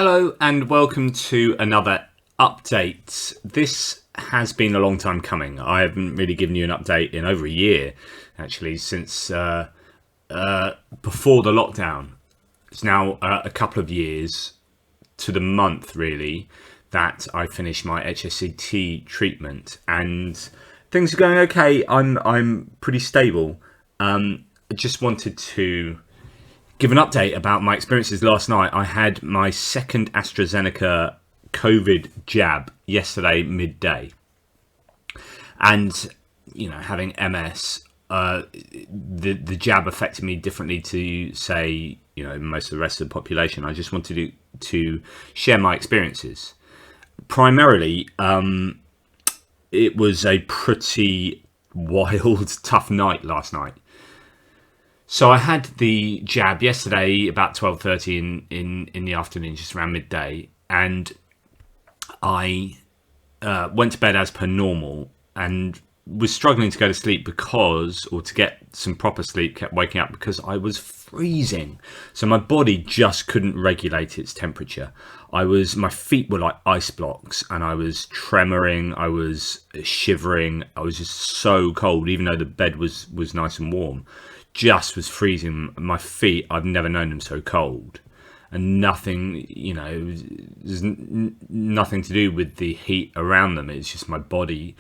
Hello and welcome to another update. This has been a long time coming. I haven't really given you an update in over a year, actually, since before the lockdown. It's now a couple of years to the month, really, that I finished my HSCT treatment, and things are going okay. I'm pretty stable. I just wanted to give an update about my experiences last night. I had my second AstraZeneca COVID jab yesterday midday, and having MS, the jab affected me differently to say most of the rest of the population. I just wanted to share my experiences. Primarily, it was a pretty wild, tough night last night. So I had the jab yesterday about 12:30 in the afternoon, just around midday, and I went to bed as per normal and was struggling to go to sleep to get some proper sleep, kept waking up because I was freezing. So my body just couldn't regulate its temperature. My feet were like ice blocks, and I was tremoring, I was shivering, I was just so cold, even though the bed was nice and warm. Just was freezing. My feet, I've never known them so cold, and nothing, there's nothing to do with the heat around them. It's just my body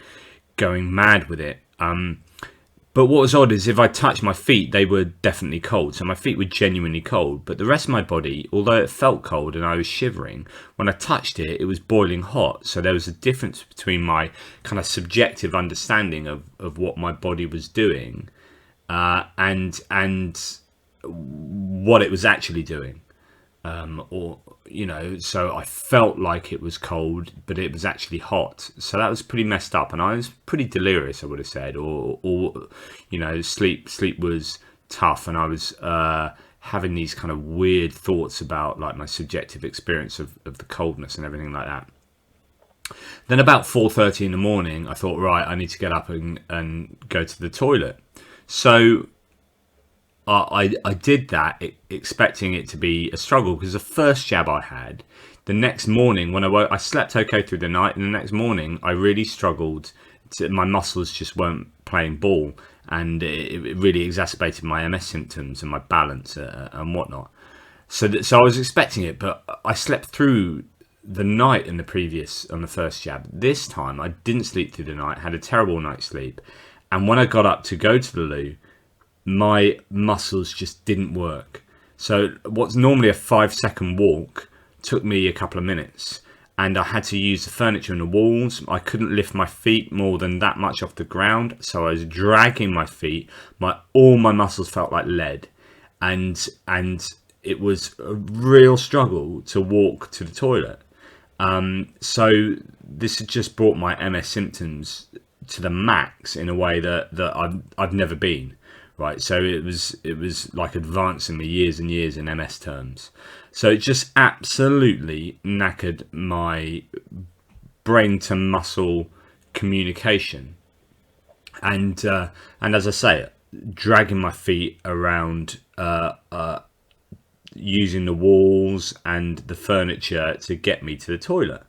going mad with it. But what was odd is if I touched my feet, they were definitely cold. So my feet were genuinely cold, but the rest of my body, although it felt cold and I was shivering, when I touched it, it was boiling hot. So there was a difference between my kind of subjective understanding of what my body was doing and what it was actually doing, so I felt like it was cold, but it was actually hot. So that was pretty messed up, and I was pretty delirious, I would have said, or sleep was tough, and I was having these kind of weird thoughts about like my subjective experience of the coldness and everything like that. Then about 4:30 in the morning, I thought, right, I need to get up and go to the toilet. So I did that, expecting it to be a struggle, because the first jab I had, the next morning when I woke, I slept okay through the night, and the next morning I really struggled. My muscles just weren't playing ball, and it really exacerbated my MS symptoms and my balance and whatnot. So I was expecting it, but I slept through the night on the first jab. This time I didn't sleep through the night, had a terrible night's sleep. And when I got up to go to the loo, my muscles just didn't work. So what's normally a 5-second walk took me a couple of minutes, and I had to use the furniture and the walls. I couldn't lift my feet more than that much off the ground, so I was dragging my feet. All my muscles felt like lead, and it was a real struggle to walk to the toilet. So this had just brought my MS symptoms to the max in a way that I've never been, right? So it was like advancing me years and years in MS terms. So it just absolutely knackered my brain to muscle communication, and as I say, dragging my feet around, using the walls and the furniture to get me to the toilet,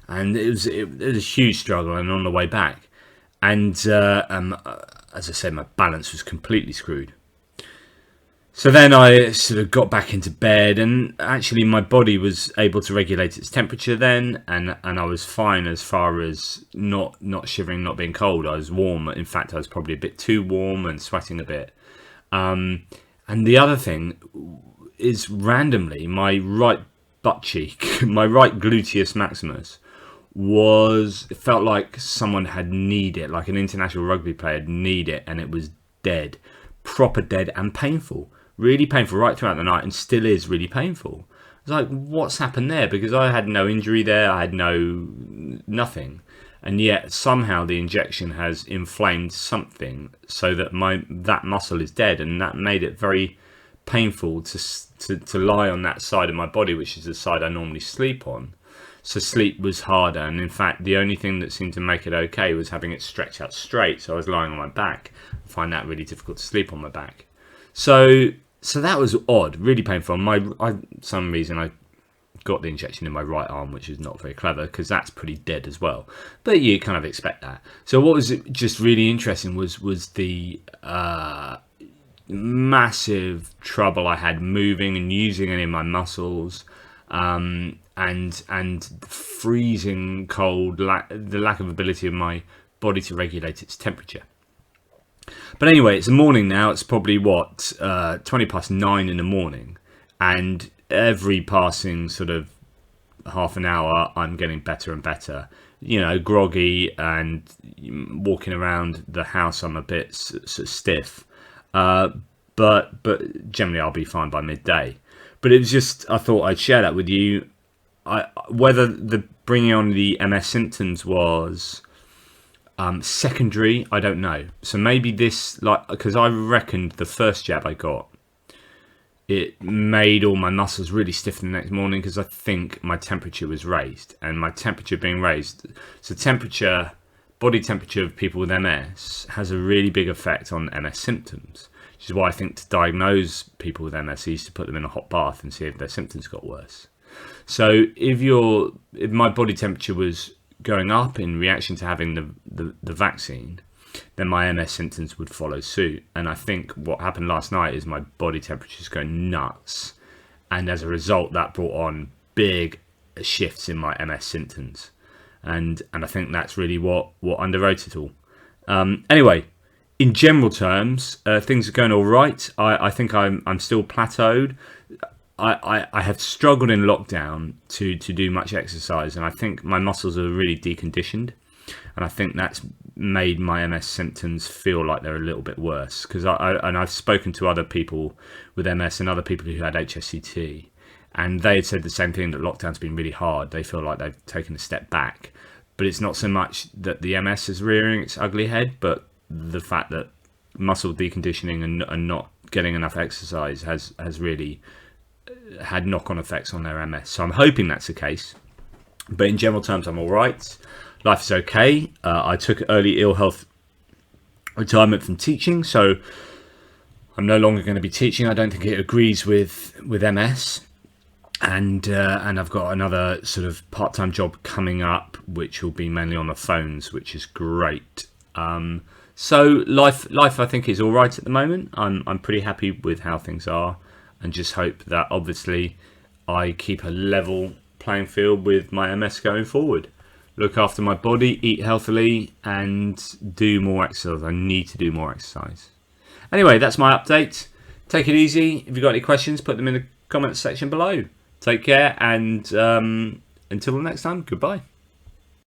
and it was a huge struggle. And on the way back, and as I said, my balance was completely screwed. So then I sort of got back into bed, and actually my body was able to regulate its temperature then, and I was fine as far as not shivering, not being cold. I was warm. In fact, I was probably a bit too warm and sweating a bit. And the other thing is, randomly, my right butt cheek, my right gluteus maximus, it felt like someone had kneed it, like an international rugby player had kneed it, and it was dead, proper dead, and painful, really painful right throughout the night, and still is really painful. I was like, what's happened there? Because I had no injury there, I had nothing, and yet somehow the injection has inflamed something so that that muscle is dead, and that made it very painful to lie on that side of my body, which is the side I normally sleep on. So sleep was harder, and in fact the only thing that seemed to make it okay was having it stretched out straight. So I was lying on my back. I find that really difficult to sleep on my back. So that was odd, really painful. Some reason I got the injection in my right arm, which is not very clever because that's pretty dead as well. But you kind of expect that. So what was just really interesting was the massive trouble I had moving and using any of my muscles, and freezing cold, the lack of ability of my body to regulate its temperature. But anyway, it's the morning now. It's probably 9:20 in the morning, and every passing sort of half an hour, I'm getting better and better. Groggy, and walking around the house, I'm a bit sort of stiff. But generally, I'll be fine by midday. But it was just, I thought I'd share that with you. Whether the bringing on the MS symptoms was secondary, I don't know. So maybe this, because I reckoned the first jab I got, it made all my muscles really stiff the next morning because I think my temperature was raised, and my temperature being raised, so body temperature of people with MS has a really big effect on MS symptoms, which is why I think to diagnose people with MS, I used to put them in a hot bath and see if their symptoms got worse. So if my body temperature was going up in reaction to having the vaccine, then my MS symptoms would follow suit. And I think what happened last night is my body temperature is going nuts, and as a result that brought on big shifts in my MS symptoms, and I think that's really what underwrote it all. Anyway, in general terms, things are going all right. I think I'm still plateaued. I have struggled in lockdown to do much exercise, and I think my muscles are really deconditioned, and I think that's made my MS symptoms feel like they're a little bit worse. Because I've spoken to other people with MS and other people who had HSCT, and they had said the same thing, that lockdown's been really hard. They feel like they've taken a step back, but it's not so much that the MS is rearing its ugly head, but the fact that muscle deconditioning and not getting enough exercise has really had knock-on effects on their MS. So I'm hoping that's the case, but in general terms I'm all right. Life is okay. I took early ill health retirement from teaching, so I'm no longer going to be teaching. I don't think it agrees with MS, and I've got another sort of part-time job coming up, which will be mainly on the phones, which is great. So life I think is all right at the moment. I'm pretty happy with how things are, and just hope that obviously I keep a level playing field with my MS going forward. Look after my body, eat healthily, and do more exercise. I need to do more exercise. Anyway, that's my update. Take it easy. If you've got any questions, put them in the comments section below. Take care, and until the next time, goodbye.